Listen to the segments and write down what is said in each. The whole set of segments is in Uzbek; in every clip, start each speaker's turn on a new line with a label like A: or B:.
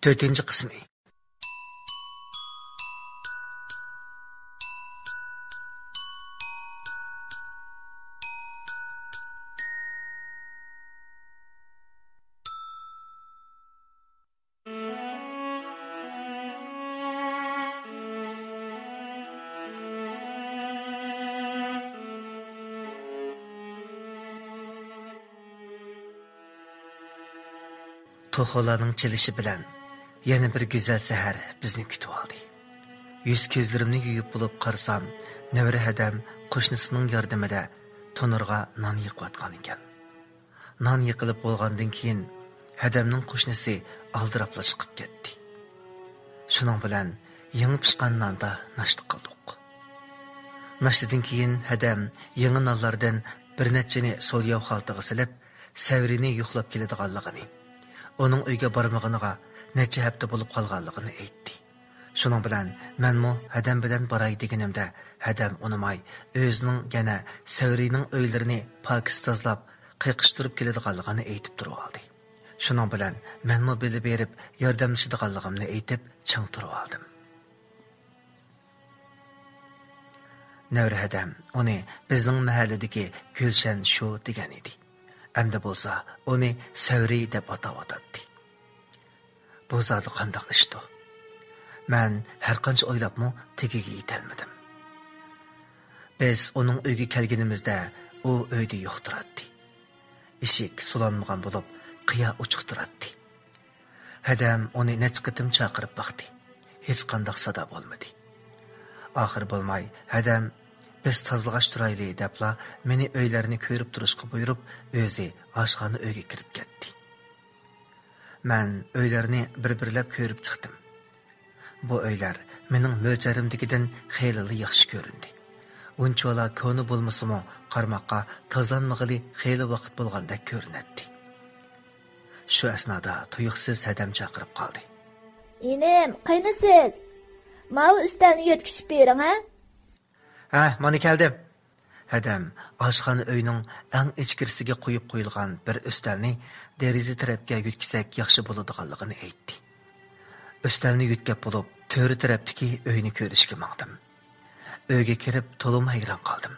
A: 4. qismi. To'xolarning chilishi bilan yana bir go'zal sahar bizni kutib oldi. Yuz ko'zlarimni yuyib bo'lib qarsam, nevara hadam qo'shnisining yordamida tonurga non yiqayotgan ekan. Non yiqilib bo'lgandan keyin hadamning qo'shnisi aldirabla chiqib ketdi. Shuning bilan yangi pishgan nonda nashta qildik. Nashtadan keyin hadam yangi nonlardan bir nechini so'lyav xaltaga silib, savrini yuqlab keladiganligini, onun uyga bormag'iniga necha hafta bo'lib qolganligini aytdi. Shuning bilan menmo hadam bilan boray deganimda, hadam unimay o'zining yana savrining uylarini pokistozlab, qiyiqishtirib keladiganligini aytib turib oldi. Shuning bilan menmo bilib berib, yordamlashadiganligimni aytib, ching turib oldim. Nevra hadam uni bizning mahalladagi Gulshan shu degan edi. Әмді болса, оны Сәври деп атап атады. Bu zadi qandaq ishdi. Men har qancha o'ylabmi tegiga yetolmadim. Biz uning uyga kelganimizda u uyda yo'q turadi. Eshik sulanmagan bo'lib, qiya ochiq turadi. Hadam uni necha qitim chaqirib baqdi. Hech qanday sada bo'lmadi. Oxir bo'lmay, hadam biz tazlig'ash turayli debla meni uylarini ko'rib turishga buyurib, o'zi oshxona uyga kirib ketdi. Men uylarni bir-birlab ko'rib chiqdim. Bu uylar mening mo'ljarimdagidan xeyli yaxshi ko'rindi. Unchola koni bo'lmasimi, qarmoqqa tozlanmag'ili xeyli vaqt bo'lgandek ko'rinadi. Shu asnoda tuyuqsiz hadam chaqirib qoldi.
B: "Inim, qaynisiz? Ma'u ustalni yo'tkishib bering, ha?"
A: Mana keldim. Hadam oshxona uyning eng ichkirisiga qo'yib qo'yilgan bir ustalni deraza tarafga yutkisak yaxshi bo'ladiganligini aytdi. Ustalni yutkab bo'lib, to'ri tarafdagi uyni ko'rishga maqdim. Uyga kirib to'lim hayron qoldim.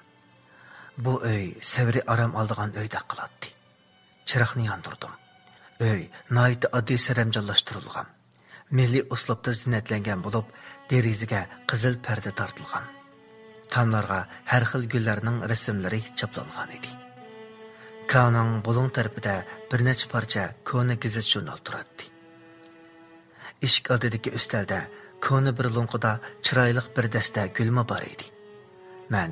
A: Bu uy Savri aram oldigan uydek qiladi. Chiroqni yondirdim. Uy nihoyat oddiy saramjonlashtirilgan. Milliy uslubda zinatlangan bo'lib, derazaga qizil parda tortilgan. Tamlarga har xil gullarning rasmlari chaplangan edi. Kaning bulung tarafida bir necha parcha kona gazet jurnal turadi. Eshik oldidagi ustalda kona bir lunqida chiroyli bir dasta gulma bor edi. Men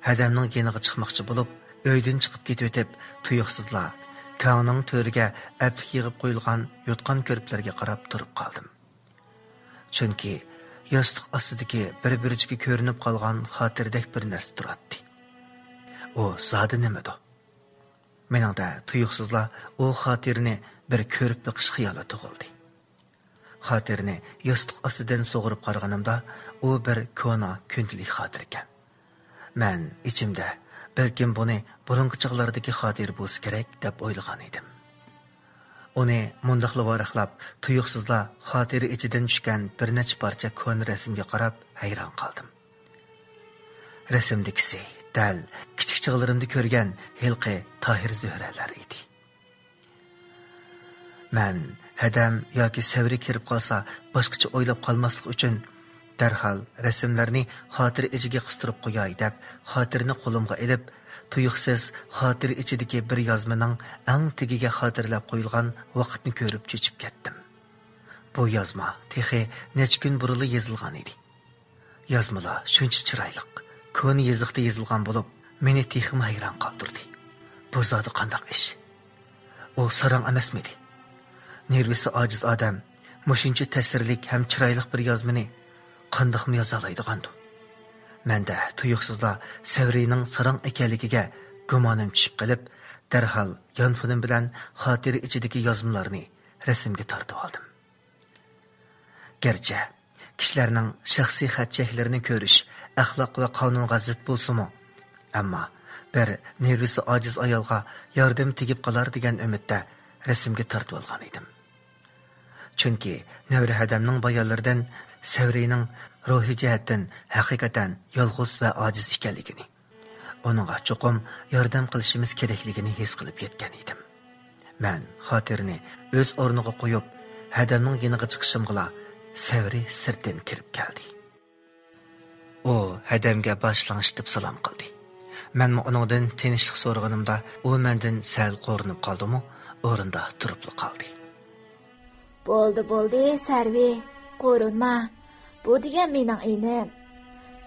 A: hadamning yeniga chiqmoqchi bo'lib, uydan chiqib ketib o'tib, tuyuqsizla kaning to'riga aplik yig'ib qo'yilgan yotgan ko'rplarga qarab turib qoldim. Chunki yostiq ostidagi bir-biriga ko'rinib qolgan xotirdek bir narsa turadi. O zodi nimadi? Meningda tuyuqsizla o xotirni bir ko'rib biqish xiyoli tug'ildi. Xotirni yostiq ostidan sug'urib qaraganimda, u bir kona kundalik xotir ekan. Men ichimda balkim buni burungi chog'lardagi xotir bo'lsa kerak deb o'ylagan edim. Uni mundaqla varaqlab, tuyuqsizla xotiri ichidan tushgan bir necha parcha kona rasmga qarab hayron qoldim. Rasmdagisi dal kichik chog'larimda ko'rgan Hilqi Tohir Zuhralar edi. Men hadam yoki Savri kirib qolsa, boshqacha o'ylab qolmaslik uchun darhol rasmlarni xotir ichiga qistirib qo'yay deb, xotirni qo'limga olib, tuyuqsiz xotir ichidagi bir yozmaning eng tegiga xotirlab qo'yilgan vaqtni ko'rib cho'chib ketdim. Bu yozma texi necha kun burunli yozilgan edi. Yozmalar shuncha chiroyli, ko'ni yoziqda yozilgan bo'lib, meni texim hayron qoldirdi. Bu zodi qandaq ish? U sarang emasmidi? Nervisi ojiz odam mushuncha ta'sirlik ham chiroyli bir yozmani qandaqmi yoza oladigandu? Menda tuyuqsizla Savrining sarang ekanligiga gumonim tushib qilib, darhol yonfonim bilan xotiri ichidagi yozmalarni rasmga tortib oldim. Gerçi kishilarning shaxsiy xat-cheklarini ko'rish axloq va qonunga zid bo'lsa-mu, ammo bir nervisi ojiz ayolga yordam tegib qolar degan umidda rasmga tortib olgan edim. Chunki Navri Hadamning bayonlaridan Savrining ruhiy jihatdan haqiqatan yolg'iz va ojiz ekanligini, uningga cho'qim yordam qilishimiz kerakligini his qilib yetgan edim. Men xotirni o'z o'rniga qo'yib, Hadamning yeniga chiqishimga Savri sirtdan kirib keldi. U Hadamga boshlang'ich deb salom qildi. Men uningdan tinchlik so'raganimda, u mendan sal qo'rinib qoldimi, o'rinda turib qoldi.
B: Bo'ldi, Sarvi, qo'rinma. Bu degan mening inim.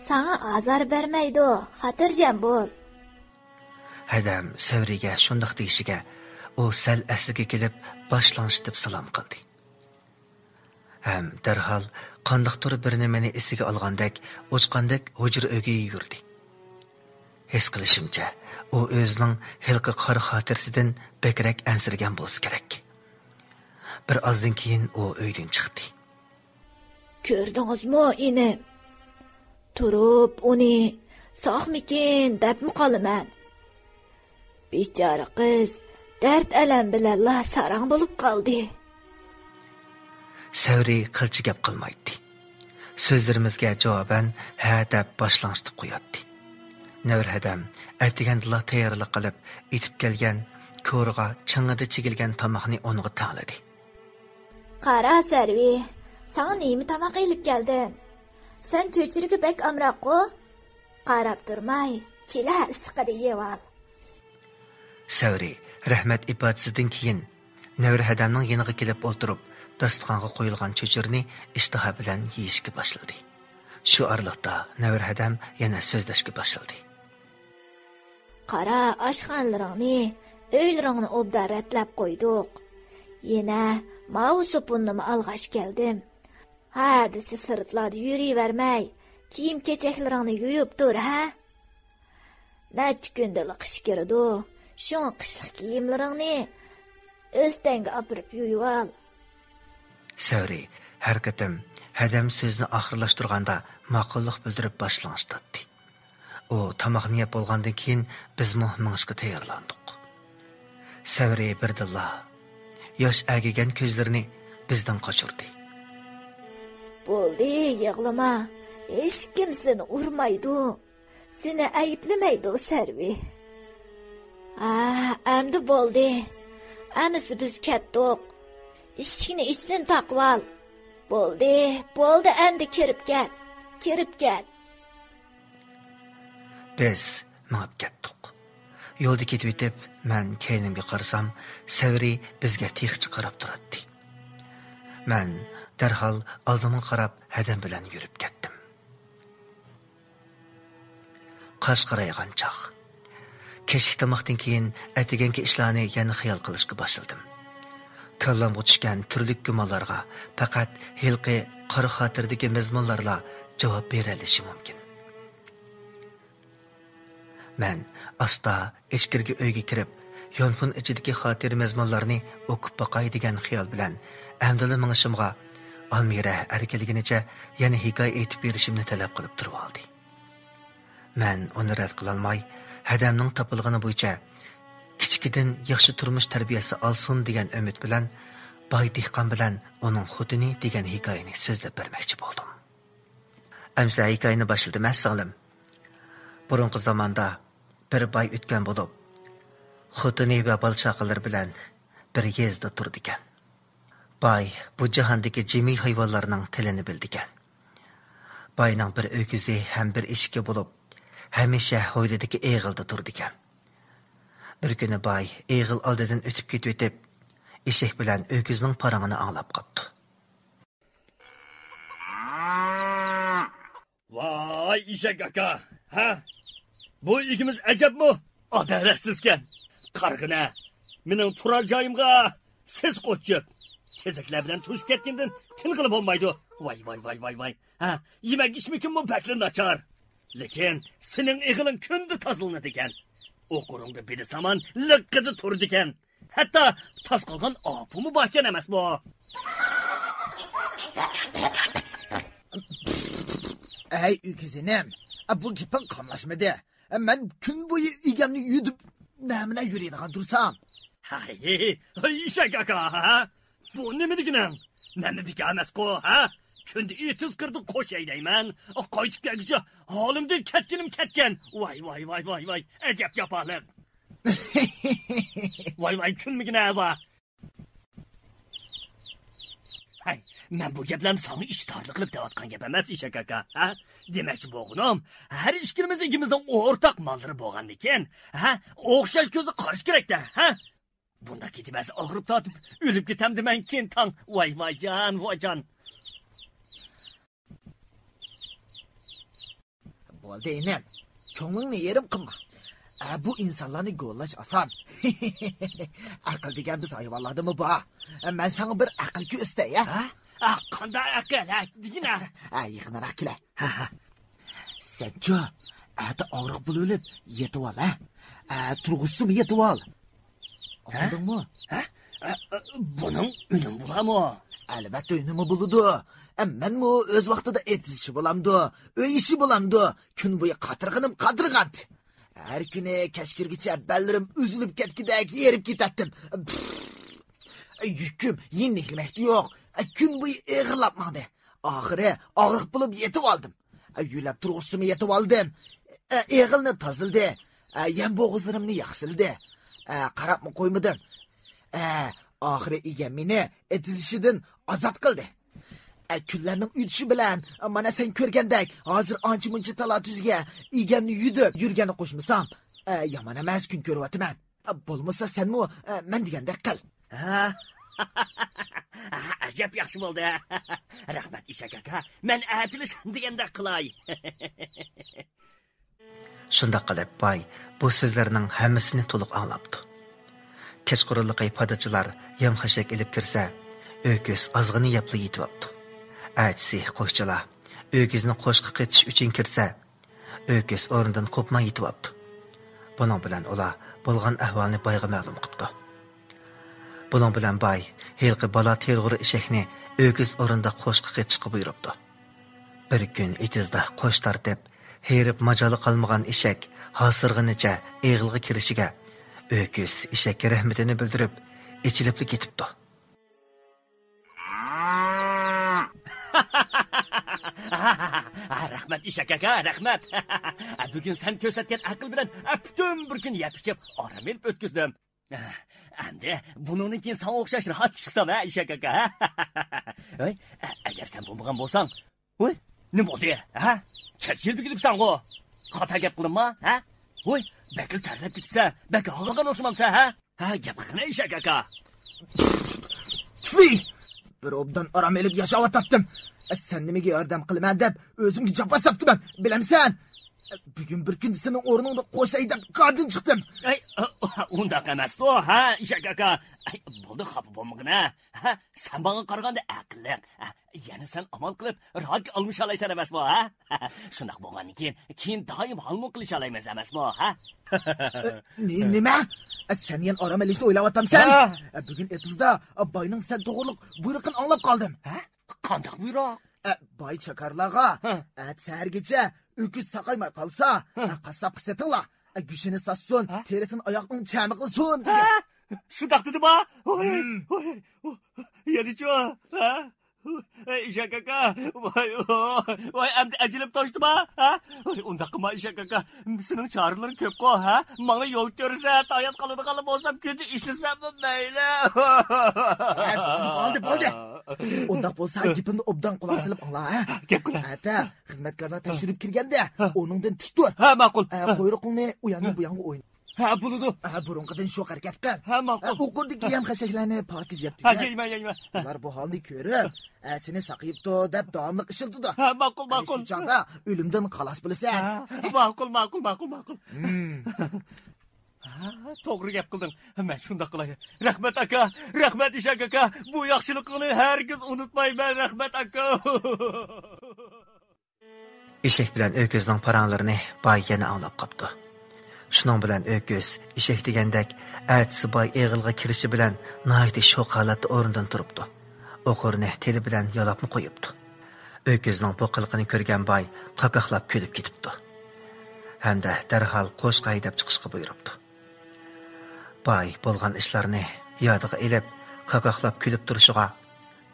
B: Sana azar bermaydi, xotirjam bo'l.
A: Hadam Savriga shundoq deyishiga, u sal asliga kelib boshlang'ich deb salom qildi. Ham darhol qandoqdir bir nimani esiga olgandek, o'chqandek hujra uyga yurdi. His qilishimcha, u o'zining hilqi qora xotirasidan bekrak ansirgan bo'lsa kerak. Bir ozdan keyin u uydan chiqdi.
B: Ko'rdingizmi, inim? Turib uni sog'mikin debmi qolaman. Bechora qiz dard alam bilan sarang bo'lib qoldi.
A: Savri qilchi gap qilmaydi. So'zlarimizga javoban ha deb boshlang'ich deb qo'yadi. Navr Hadam aytgandilla tayyorlik qilib, etib kelgan ko'rga ching'ida chigilgan tomoqni o'niga tangladi.
B: Qara Sarvi, sana nima tomoq ilib keldim? Sen cho'chirga bek amroq-ku. Qarab turmay, kela issiqida yeb ol.
A: Savri rahmat ifodasidan keyin Navr Hadamning yeniga kelib o'tirib, dasturxonga qo'yilgan cho'chirni ishtaha bilan yeyishga boshladi. Shu oraliqda Navr Hadam yana so'zlashga boshladi.
B: Qara oshxonalaringni, uylaringni obda ratlab qo'ydik. Yana mau so'punni alg'ash keldim. Ha, desi sirtlarda yuriyvermay, kiyim kechaklaringni yuyib tur, ha? Necha kundalik qish kirdi. Shu qishlik kiyimlaringni o'stanga opirib yuyib ol.
A: Savri har qatim Hadam so'zni oxirlashtirganda ma'qullik bildirib boshlang'ich tatdi. U tomoqni yeb bo'lgandan keyin biz muhimingizga tayyorlandik. Savri birdilla yosh agigan ko'zlarini bizdan qochirdi.
B: Bo'ldi, yig'lama. Hech kim seni urmaydi. Seni ayblamaydi, Sarvi. Endi bo'ldi. Amisi biz ketdik. Ishni ichdan taqval. Bo'ldi, endi kirib ket.
A: Biz ma'b ketdik. Yo'lda ketib etib, men keynimga qarasam, Savri bizga tiqchi qarab turadi. Men darhol oldimga qarab Hadam bilan yurib ketdim. Qosh qaraygan chaq. Kechki tomoqdan keyin atiganki ishlarni yana xiyol qilishga boshladim. Kallamga tushgan turli gumonlarga faqat hilqi qora xotirdagi mazmunlarla javob berilishi mumkin. Men asta ichkirgi uyga kirib, yonpun ichidagi xotir mazmunlarni o'qib boqay degan xiyol bilan amdili mingishimga Almira erkeliginicha yana hikoya aytib berishimni talab qilib turib oldi. Men uni rad qilolmay, Hadamning topilgani bo'yicha kichkidan yaxshi turmush tarbiyasi olsin degan umid bilan boy dehqon bilan uning xudini degan hikoyani so'zlab bermoqchi bo'ldim. Amsa hikoyani boshladim assalim. Burungi zamonda bir boy o'tgan bo'lib, xudini va balchaqalar bilan bir yezda turdi ekan. Boy bu jahondagi jimiy hayvonlarning tilini bildi ekan. Boyning bir o'kizi ham bir eshikka bo'lib, hamisha hovlidagi eg'ilda turdi ekan. Bir kuni boy eg'il oldidan o'tib ketib, eshak bilan o'kizning parangini anglab qopti.
C: Voy eshak aka, ha? Bu ikimiz ajabmi? Adolatsizkan. Qarg'ina, mening turar joyimga siz qo'chib, kezaklar bilan tushib ketgandan tinqilib bo'lmaydi. Voy. Ha, yemak ichmikinmi bakli nachar. Lekin sening eg'iling kunda tozlanadi ekan. O'quringda bedi saman liqqida turdi ekan. Hatto toz qolgan opimi bor emas bu.
D: Ey öküzinem, bu gipin qamlashmadi. Men kun bo'yi egamni yudib, namina yuradigan tursam.
C: Hay, eshak aka, ha? Bu nima deganing? Nemi bir emas-ku, ha? Kündü 30 kırdı koş eyleymen. Qaytib kelgicha halimdan ketken. Vay. Acep yapalık. Vay künmigine va. Hay, men bu gaplarni seni ishtorlik qilib deyotgan gap emas, Ishak aka, ha? Demakchi bo'g'inim, har ikkimiz ikimizning o'rtaq mollari bo'lgan ekan, ha? O'xshash ko'zi qarish kerak-da, ha? Bunda ketibasi og'rib tortib, o'lib ketam deman keyin tong. Voy jon.
D: Bo'ldi enem. Ko'nglingni yerim qilma. Bu insonlarni go'llash oson. Aql degan biz hayvonlardimi bu? Men sana bir aql ko'rsatay, ha?
C: Qanday aql, ha? Digina.
D: Yaqinroq kela. Sen-chi, ata og'riq bo'lib yetib ol, ha? Turg'usimi yetib ol. Oldingmi?
C: Ha? Buning unum bo'ladimi?
D: Albatta unumi bo'ladi. Menmi o'z vaqtida etishi bo'lamdi, uy ishi bo'lamdi. Kun bo'yi qatirg'an. Her kuni kashkirgicha ballarim uzilib ketgidek yerib ketatdim. Yukim yengilmakdi yo'q. Kun bo'yi eg'irlabmadi. Oxiri og'riq bo'lib yetib oldim. Yulab turg'usimi yetib oldim. Eg'ilni tozildi. Yem bo'g'izlarimni yaxshildi. Qarabmi qo'ymadim. Oxiri egam meni etizishidan ozod qildi. Kunlarning o'tishi bilan mana sen ko'rgandek hozir ancha-muncha talatuzga egamni yudib yurgani qo'shmasam, yomon emas kun ko'ryapman. Bo'lmasa senmi men degandek qil.
C: Ajab yaxshi bo'ldi. Rahmat Ishak aka. Men atili sen degandek qilay.
A: Shundoq qilib boy bu so'zlarning hammasini to'liq anglabdi. Kechqurunliqi podachilar yem-xashak ilib kirsa, o'kis ozg'ini yapli yetyapti. Aytsi qo'shchilar o'kizni qo'shqa qetish uchun kirsa, o'kis o'rnidan qo'pmay yetyapti. Buning bilan ular bo'lgan ahvolni boyga ma'lum qildi. Buning bilan boy hilqi bola terg'uri eshakni o'kis o'rinda qo'shqa ketishga buyuribdi. Bir kun etizda qo'sh tartib herib majoli qolmagan eshak hosirg'inicha eg'ilga kirishiga o'kis eshakka rahmatini bildirib ichilibli ketibdi.
C: Rahmat Ishak aka, rahmat. Bugun sen ko'rsatgan aql bilan butun bir kun yatib orom elib o'tkazdim. Endi buningdan keyin sen o'xshash rahat chiqsam, Ishak aka. Agar sen bo'lmagan bo'lsang, voy, nima bo'ldi, ha? Chachil bigilibsan-ku. Xato gap qilma, ha? Voy, bakil tarlab ketibsan, bakil og'irgan o'xshamamsan, ha? Gap qilma Ishak aka.
D: Tfi! Bir obdan orom elib yashayotdim. Sen nimaga yordam qilman deb o'zimga jabba saptiman, bilamsan? Bugun bir kun sening o'rningda qo'shay deb qardim chiqdim.
C: Undaq emas-ku, ha, Ishak aka. Bo'ldi, xafa bo'lmagina. Ha, sen menga qaraganda aqlli. Yana sen amal qilib rohat olmish olaysan emasmi, ha? Shundoq bo'lgandan keyin doim halmo qilish olaymiz emasmi, ha?
D: Nima? Sen yan orom elishni o'ylayapsan? Bugun etizda boyning sen to'g'riliq buyruqini anglab qoldim.
C: Ha? Qanday buyruq?
D: Boy chakarlarga sahargacha o'kis saqaymay qolsa, qassob qissatinglar. Go'shini sassun, terisini oyoqning chami qilsin degan.
C: Shundoq dedi-mi? Yedi-chu, ha? Ishak aka, voy, endi ajilib toshdimi, ha? Undaq qilma Ishak aka, sening choralaring ko'p-ku, ha? Menga yo'l ko'rsa, toyat qiladigan bo'lsam, kunda ishlasam mayli.
D: Bo'ldi. Undaq bo'lsa, gapimni obdan quloq solib angla, ha?
C: Gap qila.
D: Ata, xizmatkorlar tekshirib kirganda, o'ningdan tik tur.
C: Ha, ma'qul.
D: Quyruqingni u yoqqa bu yoqqa o'yin.
C: Ha, bo'ladi.
D: Burunqidan shu harakat qil.
C: Ha, ma'qul.
D: O'qirdiki ham xashaklarni pokiz yapdi.
C: Ha, yeyman.
D: Ular bu holni ko'rib, seni saqiyibdi deb davomli ishildi.
C: Ha, ma'qul.
D: Shu chog'da o'limdan xalos bo'lasan.
C: Ma'qul. To'g'ri gap qilding. Men shunday qilay. Rahmat aka, rahmat Ishak aka. Bu yaxshilikni hargiz unutmayman, rahmat aka.
A: Eshak bilan o'kizning paranglarini boy yana anglab qopdi. Shuning bilan o'kiz eshak degandek atsi boy eg'ilga kirishi bilan nihoyat shoq holatda o'rnidan turibdi. O'qurni tili bilan yalabni qo'yibdi. O'kizning bu qilqini ko'rgan boy qaqaqlab kulib ketibdi. Hamda darhol qo'shqa haydab chiqishga buyuribdi. Boy bo'lgan ishlarni yodiga ilib, qaqaqlab kulib turishiga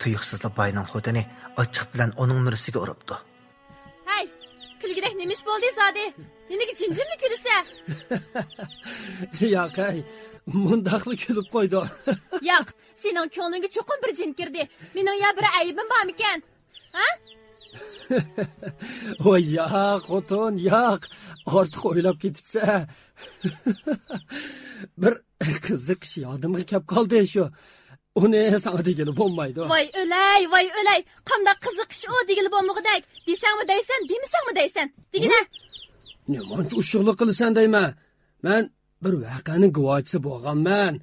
A: tuyuqsizla boyning xotini ochiq bilan uning murisiga uribdi.
E: Hey, kulgidek nemish bo'ldi zodi? Nimaga jimjimli kulsa?
C: Yo'q, ay, mundaqli kulib qo'ydi.
E: Yo'q, sening ko'nglingga cho'qim bir jin kirdi. Mening ya bir aybim bormikan? Ha?
C: Voy, yo'q, xotin, yo'q. Ortiq o'ylab ketibsa. Bir qiziq ish yodimga kelib qoldi shu. Uni sana degili bo'lmaydi.
E: Voy, o'lay. Qanday qiziq ish u degili bo'lmog'idek. Desangmi deysan, demasangmi deysan? Degina.
C: Nimacha ushuqlik qilsan deyman. Men bir voqeaning guvohchisi bo'lganman.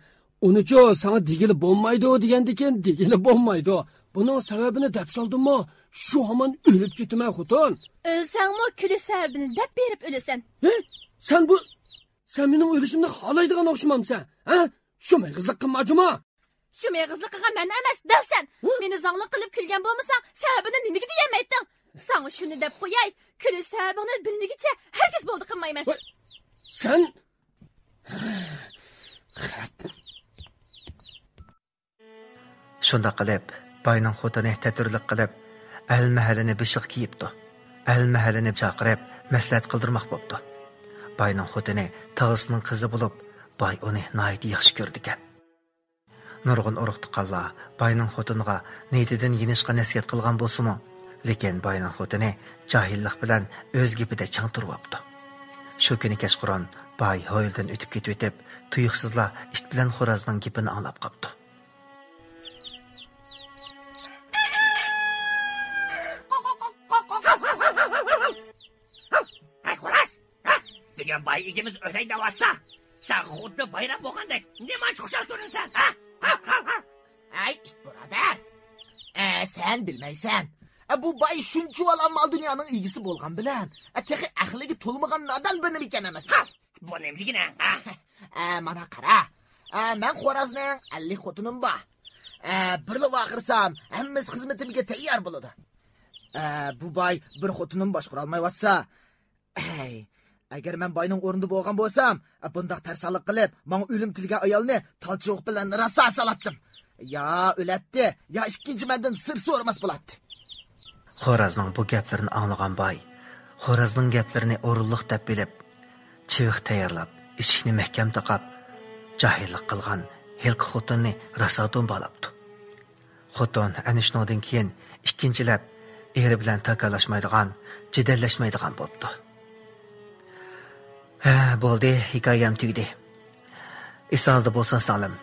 C: Uni-chu sana degili bo'lmaydi degandikin, degili bo'lmaydi. Buning sababini deb soldimmi? Shu hamon o'lib ketaman, xotin.
E: O'lsangmi kulish sababini deb berib o'lasan.
C: Sen mening o'lishimni xohlaydigan o'xshamamsan. Ha? Shu meg'izlik qilmajimi?
E: Shu meg'izlik qilgan men emas, dersan. Meni zanglik qilib kulgan bo'lmasang, sababini nimaga deyamaysan? Sana shuni deb qo'yay, kulish sababini bilmagicha hargiz bo'ldi qilmayman.
C: Sen
A: Shunda qilib, boyning xotini taturlik qilib, al-mahallini bishiq kiyibdi. Al-mahallini chaqirib, maslahat qildirmoq bo'pti. Boyning xotini tog'isining qizi bo'lib, boy uni nihoyat yaxshi ko'rdi ekan. Nurg'un urug'ti qalla boyning xotiniga niyatidan yenishga nasihat qilgan bo'lsa-mu, lekin boyning xotini jahillik bilan o'z gapida chang turibdi. Shu kuni kechqurun boy hoyildan o'tib ketib, tuyuqsizla it bilan xo'rozning gapini anglab qopti.
C: Degan boy ikimiz o'tay davasa. Sen xuddi bayram bo'lgandek, nima xushal ko'rinsan, ha?
D: Ay, it birodar. Sen bilmaysan. Bu boy shuncha mal dunyoning egisi bo'lgan bilan, tehi aqliga to'lmagan nodon bir nima ekan emas.
C: Bu nimligina, ha?
D: Mana qara. Men xo'razning 50 xotinim bor. Birli vaqirsam, hammasi xizmatimga tayyor bo'ladi. Bu boy bir xotinim boshqara olmayotsa, agar men boyning o'rnida bo'lgan bo'lsam, bundoq tarsalik qilib, men o'lim tilgan ayolni talchiq bilan rasa salatdim. Ya o'latdi, ya ikkinchi mendan sir so'ramas bo'ladi.
A: Xo'razning bu gaplarini anglagan boy, xo'razning gaplarini o'rinliq deb bilib, chiviq tayyorlab, eshikni mahkam taqab, jahillik qilgan hilqi xotinni rasadon bo'libdi. Xotin ana shundan keyin ikkinchilab eri bilan takalashmaydigan, jidallashmaydigan bo'ldi. Bo'ldi, hikoyam tugdi. Esingizda bo'lsin salim.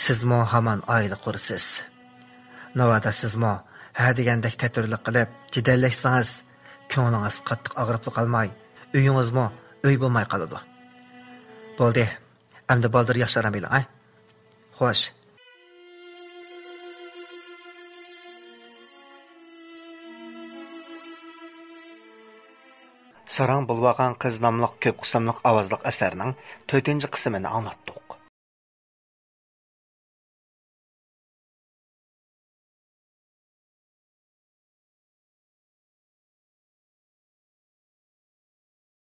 A: Sizmo hamon oila qursiz. Navada sizmo ha degandek taturlik qilib, jidallashsangiz, ko'nglingiz qattiq og'rib qolmay, uyingizmo uy bo'lmay qoladi. Bo'ldi. Endi baldir yaxshiramanglar, ha? Xo'sh. Sarang bulvaqan qiz nomli ko'p qismliq ovozliq asarning 4-qismini anlatdik.